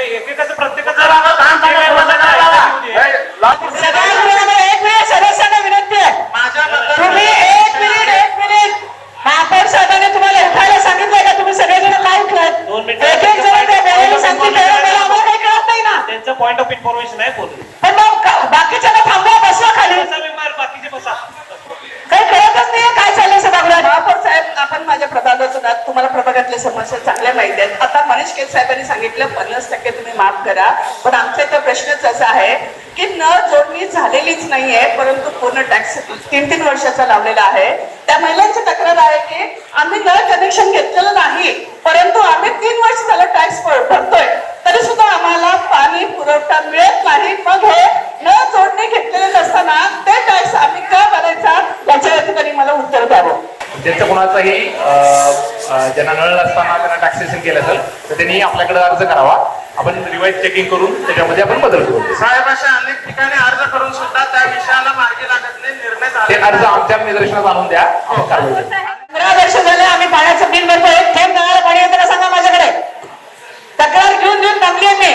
एकेकाचं प्रत्येकाचं सदस्यांना विनंती आहे, तुम्ही एक मिनिट महापौर साहेबांनी तुम्हाला उठायला सांगितलंय का? तुम्ही सगळेजण काय उठलात? एक एक जण ते वेळेला सांगतील त्यावेळेला आम्हाला काही कळत नाही ना. त्यांचं पॉइंट ऑफ इन्फॉर्मेशन आहे बोलू. पण मग बाकीच्या थांबवा, बसवा खाली. बाकीचे बसा. काही कळतच नाहीये काय चाललंय सभागृहात. महापौर साहेब, आपण माझ्या प्रभागातून आहात, तुम्हाला प्रभागातल्या समस्या चांगल्या माहिती आहेत. आता मनीष केत साहेबांनी सांगितलं 50% तुम्ही माफ करा, पण आमचा इथं प्रश्नच असा आहे की नळ जोडणी झालेलीच नाहीये, परंतु पूर्ण टॅक्स 3-3 वर्षाचा लावलेला आहे. त्या महिलांची तक्रार आहे की आम्ही नळ कनेक्शन घेतलेलं नाही, परंतु आम्ही 3 वर्ष झालं टॅक्स भरतोय, तरी सुद्धा आम्हाला पाणी पुरवठा मिळत नाही. मग हे नळ जोडणी घेतलेले नसताना ते टॅक्स आम्ही का भरायचा, याच्या ठिकाणी मला उत्तर द्यावं. ज्यांचं कोणाचाही ज्यांना नळ नसताना त्यांना टॅक्सेशन केलं असेल तर त्यांनी आपल्याकडे अर्ज करावा. आपण रिवाइज चेकिंग करून त्याच्यामध्ये आपण बदल करू. साहेब, अशा अनेक ठिकाणी अर्ज करून सुद्धा त्या विषयाला मार्गी लागत नाही, निर्णय ते अर्ज आमच्या निदर्शनात आणून द्या. 15 वर्ष झाले आम्ही पाण्याचं बिल भरतो, एक थेंब नळाला पाणी येतं का सांगा माझ्याकडे. तक्रार घेऊन दमली मी.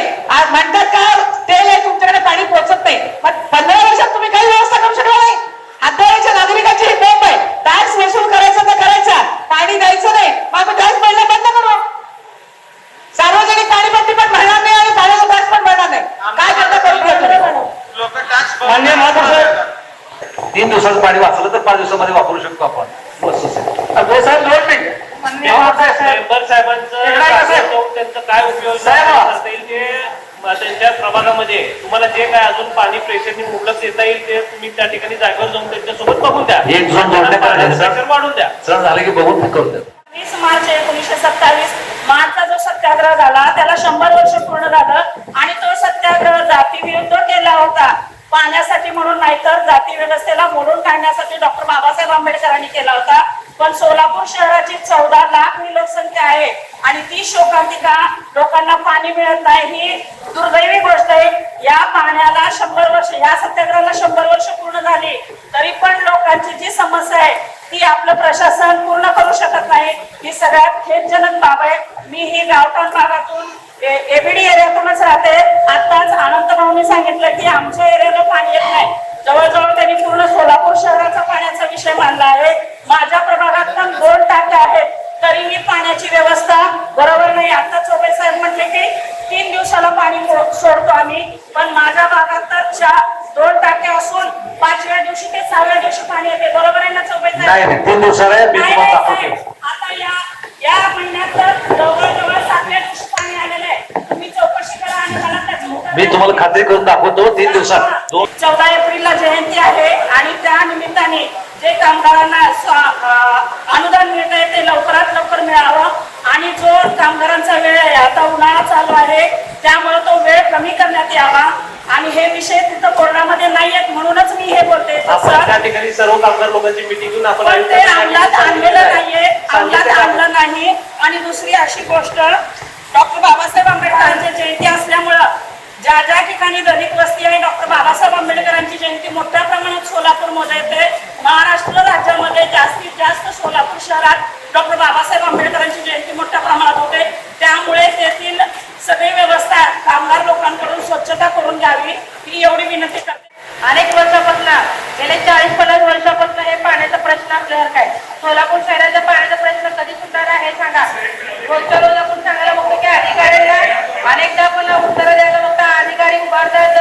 म्हणतात का तेल आहे तुमच्याकडे, पाणी पोहोचत नाही. मग 15 वर्षात तुम्ही काही व्यवस्था करू शकला नाही. हातगाडीच्या नागरिकांची ही बोंब आहे. टॅक्स वसूल करायचा तर करायचा, पाणी द्यायचं नाही. मग आम्ही टॅक्स भरणं बंद करू. सार्वजनिक पाणीपट्टी पण भरणार नाही आणि पाण्याचा टॅक्स पण भरणार नाही. काय करता करून लोक टॅक्स मान्य महापौर साहेब, 3 दिवसाचं पाणी वाचलं तर 5 दिवसामध्ये वापरू शकतो आपण. साहेब 2 मिनिट. मेंबर साहेबांचं त्यांचं काय उपयोग करता येईल ते त्यांच्या प्रभागामध्ये तुम्हाला जे काय अजून पाणी प्रेशरनी मुबलक देता येईल ते तुम्ही त्या ठिकाणी जागेवर जाऊन त्यांच्यासोबत बघून द्या. एक झोन जोडण्यात वाढून द्या. सण झालं की बघून करून द्या. 20 मार्च 1927 मार्चचा जो सत्याग्रह झाला त्याला 100 वर्ष पूर्ण झालं आणि तो सत्याग्रह जाती विरुद्ध केला होता. पाण्यासाठी म्हणून नाही तर जाती व्यवस्थेला मोडून काढण्यासाठी डॉक्टर बाबासाहेब आंबेडकरांनी केला होता. पण सोलापूर शहराची 14 लाख ही लोकसंख्या आहे आणि ती शोकांतिका, लोकांना पाणी मिळत नाही ही दुर्दैवी गोष्ट आहे. या पाण्याला 100 वर्ष, या सत्याग्रहाला 100 वर्ष पूर्ण झाली तरी पण लोकांची जी समस्या आहे ती आपलं प्रशासन पूर्ण करू शकत नाही. ही सगळ्यात खेदजनक बाब आहे. मी ही गावठाण भागातून एबीडी एरियातूनच राहते. आताच आनंद भाऊनी सांगितलं की आमच्या एरियाला पाणी येत नाही. जवळजवळ त्यांनी पूर्ण सोलापूर शहराचा पाण्याचा विषय मांडला आहे. माझ्या प्रभागात पण 2 टाक्या आहेत तरीही पाण्याची व्यवस्था बरोबर नाही. आता चोबे साहेब म्हटले की 3 दिवसाला पाणी सोडतो आम्ही, पण माझ्या भागात तर 2 टाक्या असून 5व्या दिवशी ते 6व्या दिवशी पाणी येते. बरोबर आहे ना चोबे साहेब? 3 दिवसाला आता या महिन्यात तर जवळजवळ 7व्या दिवशी पाणी आलेलं आहे. तुम्ही चौकशी करा आणि मला त्याची मी तुम्हाला खात्री करून दाखवतो. 3 दिवसात 14 एप्रिलला जयंती आहे आणि त्या निमित्ताने जे कामगारांना अनुदान मिळत आहे ते लवकरात लवकर मिळावं आणि जो कामगारांचा वेळ आहे, आता उन्हाळा चालू आहे त्यामुळे तो वेळ कमी करण्यात यावा आणि हे विषय तिथं कोर्टामध्ये नाहीयेत म्हणूनच मी हे बोलते. त्या ठिकाणी सर्व कामगार लोकांची मिटिंग घेऊन आपण ते अंमलात आणलेलं नाहीये, अंमलात आणलं नाही. आणि दुसरी अशी गोष्ट, डॉक्टर बाबासाहेब आंबेडकरांची जयंती असल्यामुळं ज्या ज्या ठिकाणी दलित वस्ती आहे डॉक्टर बाबासाहेब आंबेडकरांची जयंती मोठ्या प्रमाणात सोलापूरमध्ये येते. महाराष्ट्र राज्यामध्ये जास्तीत जास्त सोलापूर शहरात डॉक्टर बाबासाहेब आंबेडकरांची जयंती मोठ्या प्रमाणात होते. त्यामुळे तेथील सगळी व्यवस्था कामगार लोकांकडून स्वच्छता करून घ्यावी ही एवढी विनंती करते. अनेक वर्षापासून गेले 40-50 वर्षापासून हे पाण्याचा प्रश्न आपल्यावर काय सोलापूर शहराच्या पाण्याचा प्रश्न कधी सुटणार आहे सांगा. रोजच्या रोज आपण सांगायला बघतो की अधिकाऱ्यांना अनेकदा आपण उत्तर द्यायला बघतो. अधिकारी उभारतात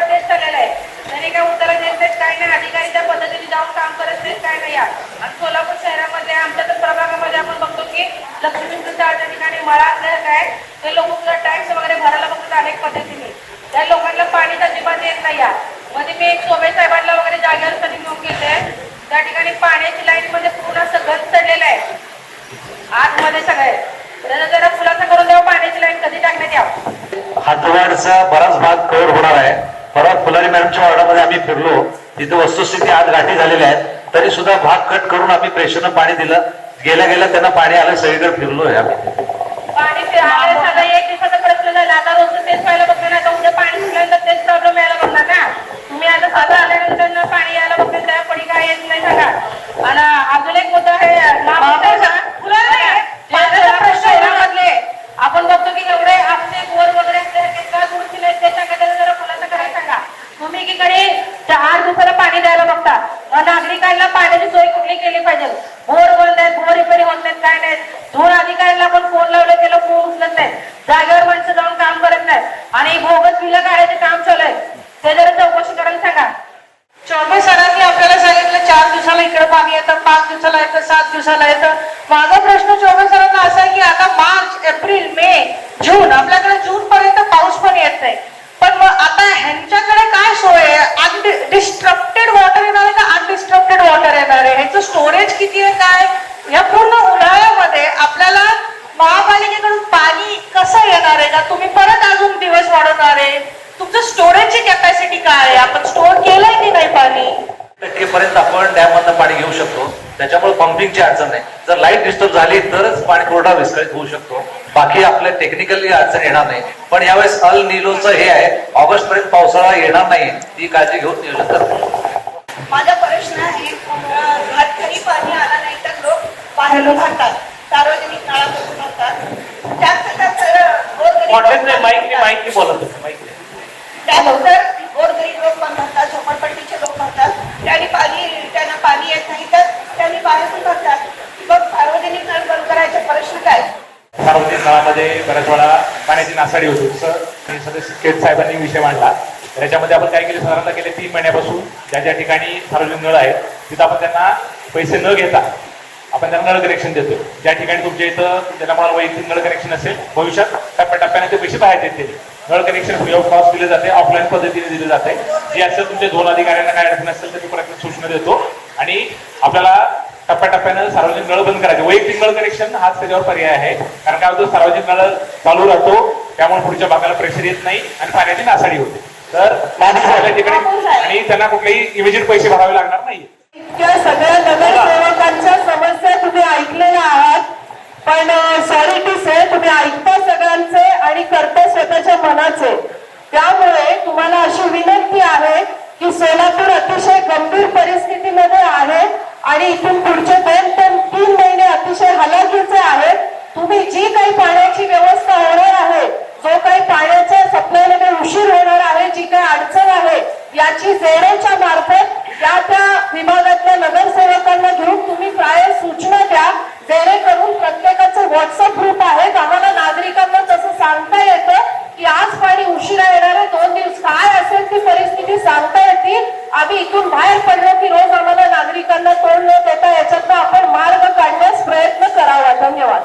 तेच चाललेलं आहे. त्यांनी काय उत्तर देत नाहीत, काय नाही. अधिकारी त्या पद्धतीने जाऊन काम करत नाहीत, काय नाही. आणि सोलापूर शहरामध्ये आमच्या तर प्रभागामध्ये आपण बघतो की लक्ष्मीच्या ठिकाणी मळा असल्याचं काय ते लोक टॅक्स वगैरे भरायला बघतात अनेक पद्धतीने. त्या लोकांना पाणीच अजिबात येत नाही. मध्ये मी एक चोबे साहेबांना वगैरे जागेवर कधी घेऊन गेले, त्या ठिकाणी पाण्याची लाईन मध्ये पूर्ण असं गंज चढलेलं आहे आतमध्ये सगळे. जरा फुलाचा करून द्यावं, पाण्याची लाईन कधी टाकण्यात यावं. हातवाडचा बराच भाग कव्हर होणार आहे. परवा फुलारी मॅडमच्या वॉर्डामध्ये आम्ही फिरलो, तिथे वस्तुस्थिती आज गाठी झालेल्या आहेत. तरी सुद्धा भाग कट करून आम्ही प्रेशरनं पाणी दिलं. गेल्या गेल्या त्यांना पाणी आलं, सगळीकडे फिरलोय आम्ही. पाणी सगळं एक दिवसाचा प्रश्न झाला. आता रोज तेच व्हायला बघतो ना, आता उद्या पाणी सुटल्यानंतर तेच प्रॉब्लेम यायला बघणार ना. तुम्ही आता साधं आल्यानंतर पाणी यायला बघते त्या पडी काय येत नाही सांगा. आणि अजून एक मुद्दा आहे आपण बघतो की एवढे आपले बोगस बिलं काढायचे काम चालू आहे ते जरा चौकशी करायला सांगा. चौबे सरांनी आपल्याला सांगितलं 4 दिवसाला इकडे पाणी येतं, 5 दिवसाला येतं, 7 दिवसाला येतं. माझा प्रश्न चौबे सरांना असा आहे की आता मार्च, एप्रिल, मे, जून आपल्याकडे जून पर्यंत पाऊस पण येत नाही. पण मग आता ह्यांच्याकडे काय सोय आहे? अनडिस्ट्रक्टेड वॉटर येणार आहे का अनडिस्ट्रक्टेड वॉटर येणार आहे? ह्याचं स्टोरेज किती आहे काय? या पूर्ण उन्हाळ्यामध्ये आपल्याला महापालिकेकडून पाणी कसं येणार आहे का तुम्ही परत अजून दिवस वाढवणार आहे? तुमचं स्टोरेजची कॅपॅसिटी काय आहे? आपण स्टोर केलंय की नाही पाणी? पर्यंत आपण डॅम मधनं पाणी घेऊ शकतो. त्याच्यामुळे पंपिंगची अडचण नाही. जर लाईट डिस्टर्ब झाली तरच पाणी पुरवठा विस्कळीत होऊ शकतो. बाकी आपल्या टेक्निकली अडचण येणार नाही. पण यावेळेस अल निलोचं हे आहे, ऑगस्ट पर्यंत पावसाळा येणार नाही, ती काळजी घेऊन नियोजन करतो. माझा प्रश्न आहे, घाटघरी पाणी आला नाही तर लोक बाहेरून भरतात, सार्वजनिक नळापासून भरतात. माहिती बोलत होतं माहिती. त्यानंतर गोरगरीब लोक पण भरतात, झोपडपट्टीचे लोक भरतात. त्यांना पाणी येत नाही तर त्यांनी बाहेरून भरतात. मग सार्वजनिक नळ बंद करायचा प्रश्न काय? सार्वजनिक नळामध्ये बऱ्याच वेळा पाण्याची नासाडी होती. जसं सदस्य केट साहेबांनी विषय मांडला. त्याच्यामध्ये आपण काय केले, साधारणतः गेले 3 महिन्यापासून ज्या ज्या ठिकाणी सार्वजनिक नळ आहेत तिथं आपण त्यांना पैसे न घेता आपण त्यांना नळ कनेक्शन देतो. ज्या ठिकाणी तुमच्या इथं ज्याला मला वैयक्तिक नळ कनेक्शन असेल, भविष्यात टप्प्याटप्प्याने ते पैसे बाहेर देतील. नळ कनेक्शन फ्री ऑफ कॉस्ट दिले जाते, ऑफलाईन पद्धतीने दिले जाते. जे असेल तुमच्या 2 अधिकाऱ्यांना काय अडचण असेल तर मी प्रत्येक सूचना देतो आणि आपल्याला टप्प्याटप्प्यानं सार्वजनिक नळ बंद करायचे. वैयक्तिक नळ कनेक्शन हाच त्याच्यावर पर्याय आहे. कारण काय होतं, सार्वजनिक नळ चालू राहतो, त्यामुळे पुढच्या भागाला प्रेशर येत नाही आणि पाण्याची नासाडी होते. तर पाणी ठिकाणी आणि त्यांना कुठलेही इमिजिएट पैसे भरावे लागणार नाही. इतक्या सगळ्या नगरसेवकांच्या समस्या तुम्ही ऐकलेल्या आहात, पण सॉरी टू से तुम्ही ऐकता सगळ्यांचे आणि करता स्वतःच्या मनाचे. त्यामुळे तुम्हाला अशी विनंती आहे की सोलापूर अतिशय गंभीर परिस्थितीमध्ये आहे आणि इथून पुढचे 2 ते 3 महिने अतिशय हलाखीचे आहेत. तुम्ही जी काही पाण्याची व्यवस्था होणार आहे, जो काही पाण्याच्या सप्लायमध्ये उशीर होणार आहे, जी काही अडचण आहे, याची झेरोच्या मार्फत त्या विभागातल्या नगरसेवकांना घेऊन तुम्ही प्राय सूचना द्या, जेणेकरून प्रत्येकाचे व्हॉट्सअप ग्रुप आहेत. आम्हाला नागरिकांना तसं सांगता येतं की आज पाणी उशिरा येणार आहे, 2 दिवस काय असेल ती परिस्थिती सांगता येतील. आम्ही इथून बाहेर पडलो की रोज आम्हाला नागरिकांना तोंड न देता याच्यातनं आपण मार्ग काढण्यास प्रयत्न करावा. धन्यवाद.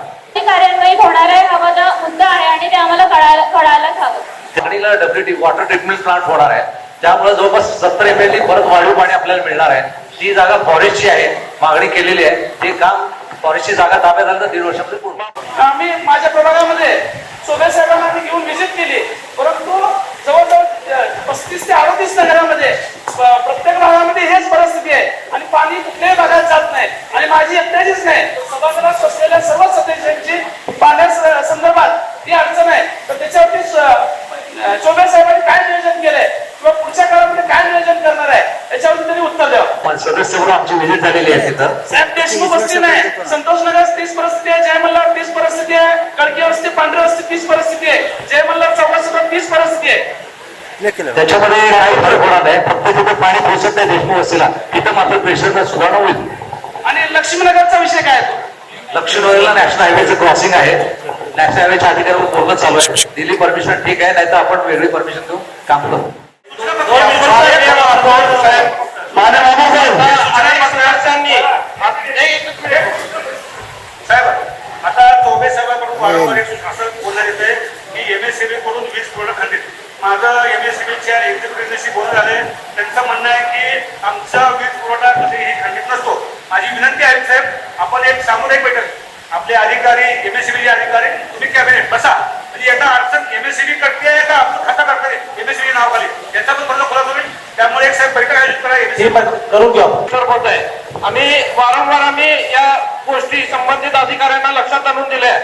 कार्यान्वयन होणार आहे हा माझा मुद्दा आहे आणि ते आम्हाला कळायलाच हवं. ठिकाणीला WT वॉटर ट्रीटमेंट प्लांट होणार आहे, त्यामुळे जवळपास 70 MLD परत वाढीव पाणी आपल्याला मिळणार आहे. ती जागा फॉरेस्टची आहे, मागणी केलेली आहे. ते काम फॉरेस्टची जागा ताब्यात आलं तर 1.5 वर्षामध्ये पूर्ण. आम्ही माझ्या प्रभागामध्ये चोबे साहेबांना घेऊन व्हिजिट केली, परंतु जवळजवळ 35 ते 38 नगरामध्ये प्रत्येक भागामध्ये हेच परिस्थिती आहे आणि पाणी कुठल्याही भागात जात नाही. आणि माझी एकट्याचीच नाही, सभागृहात बसलेल्या सर्व सदस्यांची पाण्या संदर्भात ही अडचण आहे. तर त्याच्यावरती चोबे साहेबांनी काय नियोजन केलंय किंवा पुढच्या काळामध्ये काय नियोजन करणार आहे याच्यावरती त्यांनी उत्तर द्यावं. सदस्य म्हणून आमची व्हिजिट झालेली आहे तिथं. साहेब देशमुख वस्ती नाही, संतोष नगर 30 परिस्थिती आहे, जय मल्हार 30 परिस्थिती आहे, कळकी वस्ती, पांढरी वस्ती 30 परिस्थिती आहे, जय मल्हार चौकासुद्धा 30 परिस्थिती आहे. त्याच्यामध्ये काही फरक होणार नाही. फक्त जिथे पाणी पोहोचत नाही देशमुख वस्तीला तिथं मात्र प्रेशर सुधारणा होईल. आणि लक्ष्मीनगरचा विषय काय आहे? लक्ष्मीनगरला नॅशनल हायवेचं क्रॉसिंग आहे. नॅशनल हायवेच्या अधिकाऱ्यावर बोलणं चालू आहे. दिली परमिशन ठीक आहे, नाही तर आपण वेगळी परमिशन देऊन काम करू. साहेब आता चोबे साहेबांकडून वारंवार असं बोलण्यात येते की MSCB कडून वीज पुरवठा खंडित. माझं MSCBच्या एक्झिक्युटिव्हशी बोलणं झाले, त्यांचं म्हणणं आहे की आमचा वीज पुरवठा कधीही खंडित नसतो. माझी विनंती आहे साहेब, आपण एक सामुदायिक बैठक, आपले अधिकारी MSCBचे अधिकारी तुम्ही कॅबिनेट बसा, म्हणजे याचा अडचण MSCB करते आहे का आपलं खाता करते MSCB नावाखाली याचा पण बरोबर खुलासा होईल. त्यामुळे एक साहेब बैठक आयोजित करा करून घ्या. होत आहे. आम्ही वारंवार या गोष्टी संबंधित अधिकाऱ्यांना लक्षात आणून दिल्या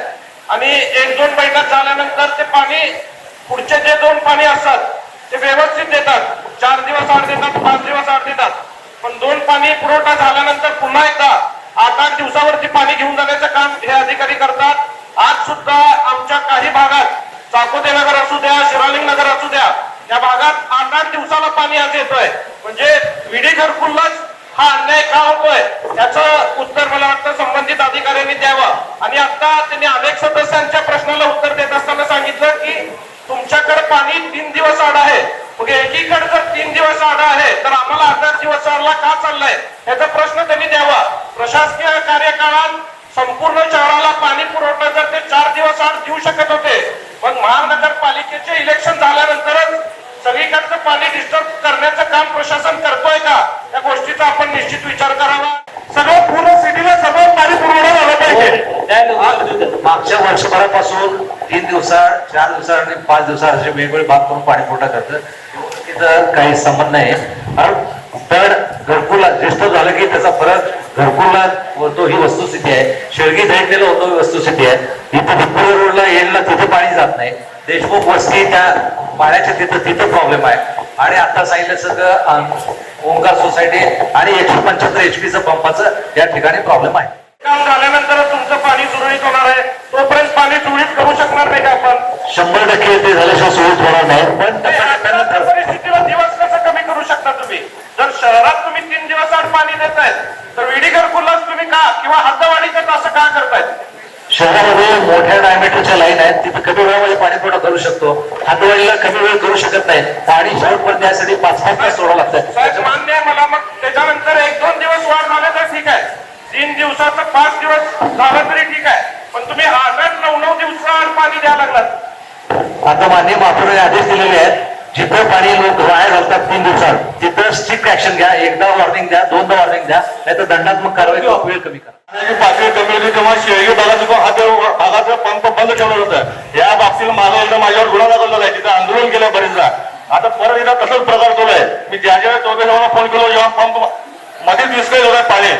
आणि 1-2 बैठक झाल्यानंतर ते पाणी पुढचे जे 2 पाणी असतात ते व्यवस्थित देतात. 4 दिवस आड देतात, 5 दिवस आड देतात. पण 2 पाणी पुरवठा झाल्यानंतर पुन्हा एकदा 8-8 दिवसावरती पाणी घेऊन जाण्याचं काम हे अधिकारी करतात. आज सुद्धा आमच्या काही भागात चाकोते नगर असू द्या, शिरालिंग नगर असू द्या, या भागात 8-8 दिवसाला पाणी आज येतोय. म्हणजे विडी घरकुललाच हा अन्याय का होतोय याचं उत्तर मला वाटतं संबंधित अधिकाऱ्यांनी द्यावं. आणि आता त्यांनी अनेक सदस्यांच्या प्रश्नाला उत्तर देत असताना सांगितलं की तुमच्याकडे पाणी 3 दिवस आड आहे. मग एकीकडे जर 3 दिवस आड आहे तर आम्हाला 8 दिवस आडला का चाललाय याचा प्रश्न त्यांनी द्यावा. प्रशासकीय कार्यकाळात संपूर्ण शहराला पाणी पुरवठा जर ते 4 दिवस आड देऊ शकत होते, पण महानगरपालिकेचे इलेक्शन झाल्यानंतरच सगळीकडचं पाणी डिस्टर्ब करण्याचं काम प्रशासन करतोय का, या गोष्टीचा आपण निश्चित विचार करावा. सगळं पूर्ण सिटीला सगळं पाणी पुरवठा झालं पाहिजे. मागच्या वर्षभरापासून 3 दिवसाआड, 4 दिवसाआड आणि 5 दिवसाआड असे वेगवेगळे भाग करून पाणी पुरवठा करतं. तिथं काही संबंध नाही. तर घरकुलला ज्येष्ठ झालं की त्याचा फरक घरकुलला होतो, ही वस्तुस्थिती आहे. शेळगी साईडला होतो, ही वस्तुस्थिती आहे. इथं भिक्खुरी रोडला येईल तिथे पाणी जात नाही. देशमुख वस्ती त्या पाण्याच्या तिथं प्रॉब्लेम आहे. आणि आता सांगितलं सगळं ओंकार सोसायटी आणि 175 HP पंपाचं या ठिकाणी प्रॉब्लेम आहे. काम झाल्यानंतर तुमचं पाणी सुरळीत होणार आहे, तोपर्यंत पाणी सुरळीत करू शकणार नाही का आपण? 100% ते झाल्याशिवाय सुरळीत होणार नाही. पण परिस्थितीला दिवस कसं कमी करू शकता तुम्ही? जर शहरात तुम्ही 3 दिवस आड पाणी देतायत तर विडी घरकुलाच तुम्ही का किंवा हद्दवाढीचं असं का करतायत? शहरामध्ये मोठ्या डायमीटरच्या लाईन आहेत, तिथे कमी वेळामध्ये पाणी पुरवठा करू शकतो. हातवाडीला कमी वेळ करू शकत नाही. पाणी शेवटपर्यंत यासाठी 5-5 तास सोडावं लागतं. साहेब मान्य आहे मला. मग त्याच्यानंतर 1-2 दिवस वाढ झाले तर ठीक आहे, 3 दिवसाचं 5 दिवस झालं तरी ठीक आहे, पण तुम्ही 8-9 दिवसाआड पाणी द्यायला लागलात. आता माननीय महापौरांनी आदेश दिलेले आहेत, जिथं पाणी लोक वाया घालतात 3 दिवसात तिथं स्ट्रिक्ट ऍक्शन घ्या. एकदा वॉर्निंग द्या, 2दा वॉर्निंग द्या, नाही तर दंडात्मक कारवाई किंवा वेळ कमी करा. पातळी कमी होती तेव्हा शेळगी भागाचा पंप बंद ठेवलं होतं. या बाबतीत माझा एकदा माझ्यावर गुन्हा दाखल झालाय, तिथं आंदोलन केलं बरेचदा. आता परत एकदा तसंच प्रकार चालू आहे. मी ज्या चौबे फोन केलो, जेव्हा पंप मध्ये विस्कळीत होत पाणी,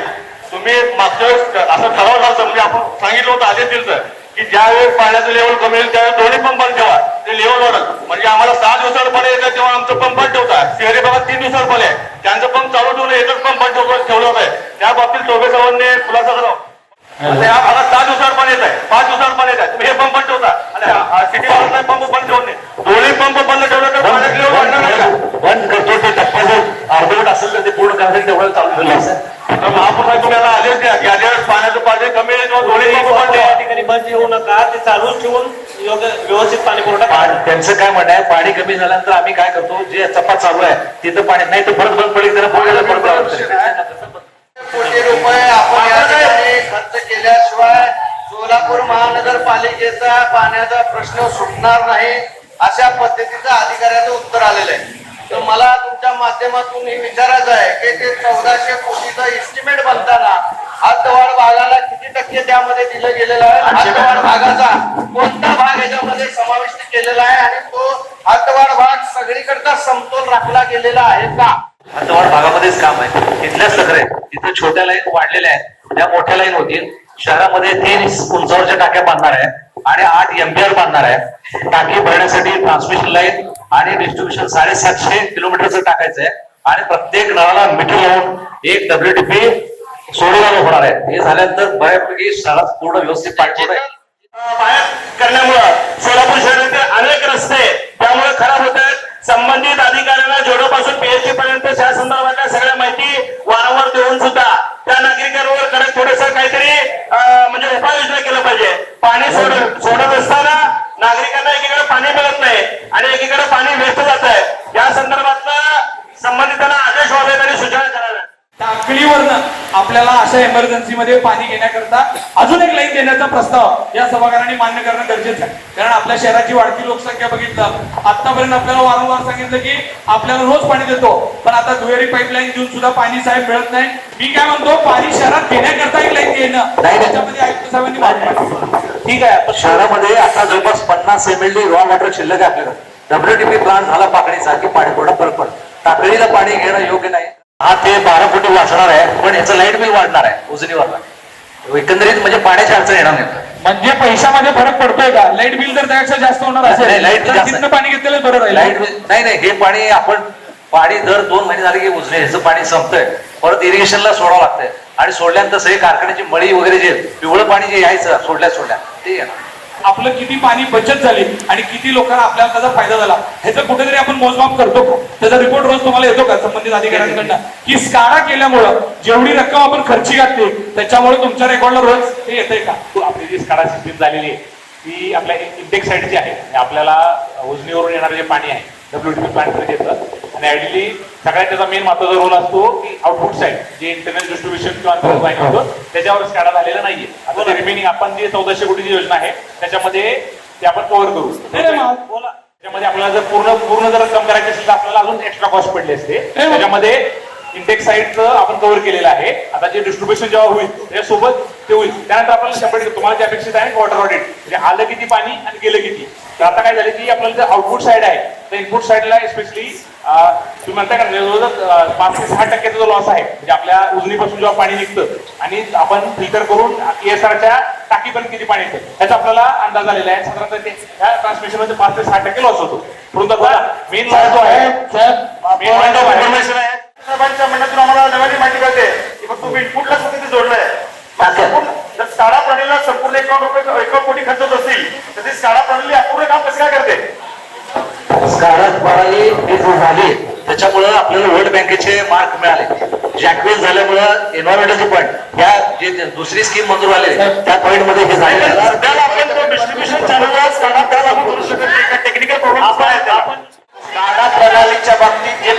तुम्ही मागच्या वेळेस असं ठराव झालं म्हणजे आपण सांगितलं होतं, आदेश दिलं की ज्या वेळेस पाण्याचं लेवल कमी होईल त्यावेळेस दोन्ही पंप बंद ठेवा, ते लेवल वाढत. म्हणजे आम्हाला 6 दिवसावर पाणी येतं तेव्हा आमचं पंप बंद ठेवता. शहरी भागात 3 दिवसावर पाणी आहे, त्यांचं पंप चालू ठेवलं, एकच पंप बंद ठेवलं होतं. त्या बाबतीत चौबे साहेबांनी खुलासा करावा. या भागात 6 दिवसावर पाणी येत आहे, 5 दिवसावर पाणी येत आहे, तुम्ही हे पंप बंद ठेवता आणि सिटी भागात पंप बंद ठेवून नाही. दोन्ही पंप बंद ठेवलं तर पाण्याचं लेवल वाढणार नाही का? बंद करतो ते टप्प्याचं अर्धवट असेल तर ते पूर्ण करण्यासाठी तेवढं चालू ठेवलं असेल. महापौर साहेब तुम्हाला आदेश द्या की ज्या वेळेस पाण्याचं पाणी कमी आहे तेव्हा दोन्ही पंप बंद ठेवा. या ठिकाणी बंद ठेवू नका, ते चालूच ठेवून व्यवस्थित पाणी पुरवठा करा. त्यांचं काय म्हणणं आहे, पाणी कमी झाल्यानंतर आम्ही काय करतो, जे चपात चालू आहे तिथं पाणी नाही तर परत बंद पडेल, त्याला पुढे कोटी रुपये आपण या ठिकाणी खर्च केल्याशिवाय सोलापूर महानगरपालिकेचा पाण्याचा प्रश्न सुटणार नाही, अशा पद्धतीचं अधिकाऱ्याचं उत्तर आलेलं आहे. तर मला तुमच्या माध्यमातून हे विचारायचं आहे की ते 1400 कोटीचा एस्टिमेट बनताना हद्दवाढ भागाला किती टक्के त्यामध्ये दिलं गेलेलं आहे, हद्दवाढ भागाचा कोणता भाग याच्यामध्ये समाविष्ट केलेला आहे आणि तो हद्दवाढ भाग सगळीकडचा समतोल राखला गेलेला आहे का? हद्दवाढ भागामध्येच काम आहे. तिथल्याच तक्रार आहे, तिथं छोट्या लाईन वाढलेल्या आहेत, त्या मोठ्या लाईन होतील. शहरामध्ये 3 उंचावरच्या टाक्या बांधणार आहे आणि 8 MPR बांधणार आहे. टाकी भरण्यासाठी ट्रान्समिशन लाईन आणि डिस्ट्रीब्युशन 750 किलोमीटरचं टाकायचं आहे आणि प्रत्येक नळाला मीटर लावून 1 WTP सोडवणं होणार आहे. हे झाल्यानंतर बऱ्यापैकी शहरात पूर्ण व्यवस्थित पाणी बाहेर करण्यामुळं सोलापूर शहरातील अनेक रस्ते त्यामुळे खराब होत आहेत. संबंधित अधिकाऱ्यांना जोडोपासून PHC पर्यंत त्या संदर्भातल्या सगळ्या माहिती वारंवार देऊन सुद्धा त्या नागरिकांवर कडक थोडस काहीतरी म्हणजे उपाययोजना केलं पाहिजे. पाणी सोडत असताना नागरिकांना एकीकडे पाणी मिळत नाही आणि एकीकडे पाणी वेस्ट जात आहे. या संदर्भातला संबंधितांना आदेश व्हावेत आणि सूचना कराव्यात. टाकळीवरनं आपल्याला अशा इमर्जन्सी मध्ये पाणी घेण्याकरता अजून एक लाईन देण्याचा प्रस्ताव या सभागृहाने मान्य करणं गरजेचं आहे. कारण आपल्या शहराची वाढती लोकसंख्या बघितलं, आतापर्यंत आपल्याला वारंवार सांगितलं की आपल्याला रोज पाणी देतो, पण आता दुहेरी पाईपलाईन देऊन सुद्धा पाणी साहेब मिळत नाही. मी काय म्हणतो, पाणी शहरात घेण्याकरता एक लाईन घेणं, त्याच्यामध्ये आयुक्त साहेबांनी मागणी. ठीक आहे. शहरामध्ये आता जवळपास 50 MLD रॉ वॉटर शिल्लक आहे आपल्याकडे. WTP प्लांट झाला पाकणीचा की पाणी थोडं फरक पडतं. टाकळीला पाणी घेणं योग्य नाही. हा ते 12 कोटी वाचणार आहे, पण याचं लाईट बिल वाढणार आहे उजनीवरला. एकंदरीत म्हणजे पाण्याची अडचण येणार नाही. म्हणजे पैशामध्ये फरक पडतोय का? लाईट बिल तर त्यापेक्षा जास्त होणार असेल, लाईट बिल तिथनं पाणी घेतलेलं बरं राहील. लाईट बिल नाही, हे पाणी आपण पाणी दर 2 महिने झाले की उजने ह्याचं पाणी संपतंय, परत इरिगेशनला सोडावं लागतंय आणि सोडल्यानंतर सगळे कारखान्याची मळी वगैरे जे पिवळं पाणी जे यायचं सोडल्या ते येणार. आपलं किती पाणी बचत झाली आणि किती लोकांना आपल्याला त्याचा फायदा झाला ह्याचं कुठेतरी आपण मोजमाप करतो का? त्याचा रिपोर्ट रोज तुम्हाला येतो का संबंधित अधिकाऱ्यांकडनं की स्काडा केल्यामुळं जेवढी रक्कम आपण खर्ची घातली त्याच्यामुळे तुमच्या रेकॉर्डला रोज हे येतंय का? आपली जी स्काडा सिस्टीम झालेली आहे ती आपल्या इंटेक साईड जी आहे म्हणजे आपल्याला उजनीवरून येणारं जे पाणी आहे WTP प्लांटमध्ये येतं आणि आयडियली सगळ्यात त्याचा मेन महत्वाचा रोल असतो की आउटपुट साईड जे इंटरनल डिस्ट्रीब्युशन किंवा अंतर्गत पाणी होतं त्याच्यावर स्कॅडा झालेला नाहीये. आता ते रिमेनिंग आपण जे 1400 कोटीची योजना आहे त्याच्यामध्ये ते आपण कव्हर करू. बोला. त्याच्यामध्ये आपल्याला जर पूर्ण जर रक्कम करायची असेल तर आपल्याला अजून एक्स्ट्रा कॉस्ट पडली असते. त्याच्यामध्ये इंटेक साईडचं आपण कव्हर केलेलं आहे. आता जे डिस्ट्रीब्युशन जेव्हा होईल त्याच्यासोबत ते होईल त्यानंतर आपल्याला सेपरेट तुम्हाला जे अपेक्षित आहे वॉटर ऑडिट म्हणजे आलं किती पाणी आणि गेलं किती. तर आता काय झालं की आपल्याला जे आउटपुट साईड आहे तर इनपुट साईडला स्पेशली तुम्ही म्हणताय का जवळजवळ 5 ते 6% जो लॉस आहे म्हणजे आपल्या उजनीपासून जेव्हा पाणी निघतं आणि आपण फिल्टर करून ESRच्या टाकीपर्यंत किती पाणी येतं ह्याचा आपल्याला अंदाज आलेला आहे. साधारणतः ते ह्या ट्रान्समिशन मध्ये 5 ते 6% लॉस होतो. परंतु मेन लॉस जो आहे साहेबांच्या म्हणण्यातून आम्हाला नव्याने माहिती कळते की फक्त तुम्ही इनपुटला सुद्धा जोडलंय. जर स्काडा प्रणालीला संपूर्ण 1 कोटी खर्च होत असतील तर ती स्काडा प्रणाली अपूर्ण काम कसं काय करते? स्काडा प्रणाली ही जो झाली त्याच्यामुळं आपल्याला वर्ल्ड बँकेचे मार्क मिळाले. जॅकवेल झाल्यामुळं एन्व्हायरमेंटल पॉईंट ह्या जे दुसरी स्कीम मंजूर झाली त्या पॉईंट मध्ये हे झाले. सध्याला आपण तो डिस्ट्रीब्युशन चॅनलला स्काडा त्याला लागू करू शकत नाही. टेक्निकल प्रॉब्लेम आपण स्काडा प्रणालीच्या बाबतीत जे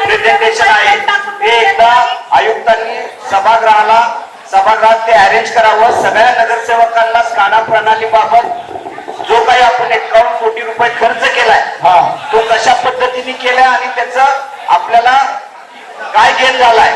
प्रेझेंटेशन आहे ते एकदा आयुक्तांनी सभागृहात ते अरेंज करावं. सगळ्या नगरसेवकांना स्काडा प्रणालीबाबत जो काही आपण 51 कोटी रुपये खर्च केलाय तो कशा पद्धतीने केलाय आणि त्याचं आपल्याला काय गेन झालाय.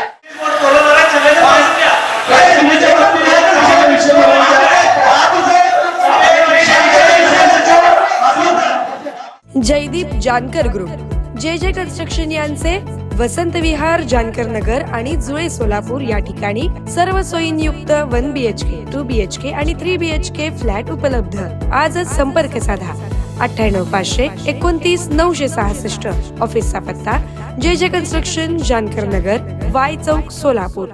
जयदीप जानकर ग्रुप जे कन्स्ट्रक्शन यांचे वसंत विहार जानकर नगर आणि जुळे सोलापूर या ठिकाणी सर्व सोयींयुक्त 1 BHK 2 BHK आणि 3 BHK फ्लॅट उपलब्ध. आजच संपर्क साधा 98 500 29 966. ऑफिसचा पत्ता जे कन्स्ट्रक्शन जानकर नगर, वाय चौक, सोलापूर.